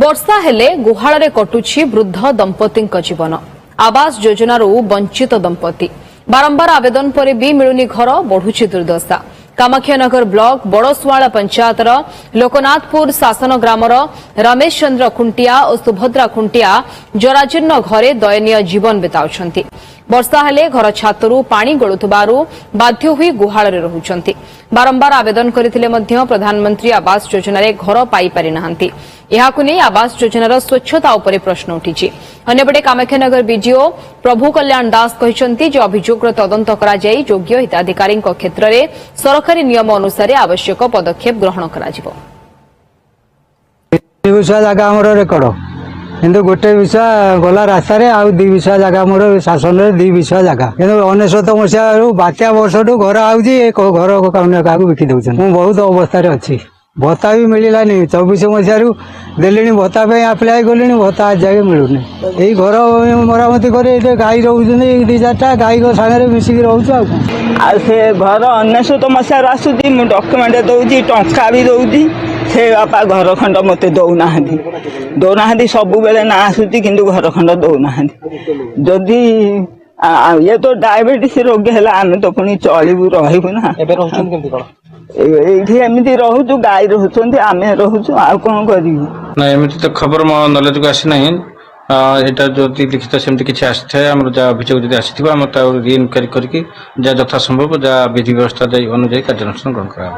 ବର୍ଷା ହେଲେ ଗୁହାଳରେ କଟୁଛି ବୃଦ୍ଧ ଦମ୍ପତିଙ୍କ ଜୀବନ। ଆବାସ ଯୋଜନାରୁ ବଞ୍ଚିତ ଦମ୍ପତି ବାରମ୍ବାର ଆବେଦନ ପରେ ବି ମିଳୁନି ଘର, ବଢୁଛି ଦୁର୍ଦ୍ଦଶା। କାମାକ୍ଷାନଗର ବ୍ଲକ ବଡ଼ସୁଆଳ ପଞ୍ଚାୟତର ଲୋକନାଥପୁର ଶାସନ ଗ୍ରାମର ରମେଶ ଚନ୍ଦ୍ର ଖୁଣ୍ଟିଆ ଓ ସୁଭଦ୍ରା ଖୁଣ୍ଟିଆ ଜରାଜୀର୍ଣ୍ଣ ଘରେ ଦୟନୀୟ ଜୀବନ ବିତାଉଛନ୍ତି। ବର୍ଷା ହେଲେ ଘର ଛାତରୁ ପାଣି ଗଳୁଥିବାରୁ ବାଧ୍ୟ ହୋଇ ଗୁହାଳରେ ରହୁଛନ୍ତି। ବାରମ୍ବାର ଆବେଦନ କରିଥିଲେ ମଧ୍ୟ ପ୍ରଧାନମନ୍ତ୍ରୀ ଆବାସ ଯୋଜନାରେ ଘର ପାଇପାରି ନାହାନ୍ତି। ଏହାକୁ ନେଇ ଆବାସ ଯୋଜନାର ସ୍ୱଚ୍ଛତା ଉପରେ ପ୍ରଶ୍ନ ଉଠିଛି। ଅନ୍ୟପଟେ କାମାକ୍ଷାନଗର ବିଡିଓ ପ୍ରଭୁ କଲ୍ୟାଣ ଦାସ କହିଛନ୍ତି ଯେ ଅଭିଯୋଗର ତଦନ୍ତ କରାଯାଇ ଯୋଗ୍ୟ ହିତାଧିକାରୀଙ୍କ କ୍ଷେତ୍ରରେ ସରକାରୀ ନିୟମ ଅନୁସାରେ ଆବଶ୍ୟକ ପଦକ୍ଷେପ ଗ୍ରହଣ କରାଯିବ। ଜାଗା ଆମର ରେକର୍ଡ କିନ୍ତୁ ଗୋଟେ ବିଷୟ ଗଲା ରାସ୍ତାରେ ଆଉ 2 ବିଷୟ ଜାଗା ମୋର ଶାସନରେ 2 ବିଷୟ ଜାଗା କିନ୍ତୁ 19 ମସିହାରୁ ବାତ୍ୟା ବର୍ଷଠୁ ଘର ଆଉଛି ଘର କାହାକୁ ବିକି ଦଉଛନ୍ତି। ମୁଁ ବହୁତ ଅବସ୍ଥାରେ ଅଛି। ଭତ୍ତା ବି ମିଳିଲାନି। 24 ମସିହାରୁ ଦେଲିଣି ଭତ୍ତା ପାଇଁ ଆପ୍ଲାଏ କଲିଣି, ଭତ୍ତା ଆଜି ଯାକେ ମିଳୁନି। ଏଇ ଘର ମରାମତି କରି ଏଠି ଗାଈ ରହୁଛନ୍ତି 2-4ଟା ଗାଈଙ୍କ ସାଙ୍ଗରେ ମିଶିକି ରହୁଛୁ। ଆଉ ସେ ଘର 19 ମସିହାରୁ ଆସୁଛି। ମୁଁ ଡକ୍ୟୁମେଣ୍ଟ ଦଉଛି, ଟଙ୍କା ବି ଦଉଛି। ସେ ବାପା ଘର ଖଣ୍ଡ ମତେ ଦଉନାହାନ୍ତି ସବୁବେଳେ ନା ଆସୁଛି କିନ୍ତୁ ଘର ଖଣ୍ଡ ଦଉନାହାନ୍ତି। ଯଦି ଇଏ ତ ଡାଇବେଟିସ ରୋଗୀ ହେଲା ଆମେ ତ ପୁଣି ଚଳିବୁ ରହିବୁ ନା। ଏବେ ରହୁଛନ୍ତି କେମିତି କଣ? ଏଇଠି ଏମିତି ରହୁଛୁ, ଗାଈ ରହୁଛନ୍ତି, ଆମେ ରହୁଛୁ, ଆଉ କଣ କରିବୁ? ନା ଏମିତି ତ ଖବର ମୋ ନଲେଜକୁ ଆସିନାହିଁ। ଏଇଟା ଯଦି ଲିଖିତ ସେମିତି କିଛି ଆସିଥାଏ, ଆମର ଯାହା ଅଭିଯୋଗ ଯଦି ଆସିଥିବ ଆମେ ତା ରି ଇନକ୍ୱାରି କରିକି ଯାହା ଯଥା ସମ୍ଭବ ଯାହା ବିଧି ବ୍ୟବସ୍ଥା ଅନୁଯାୟୀ କାର୍ଯ୍ୟାନୁଷ୍ଠାନ ଗ୍ରହଣ କରାହେବ।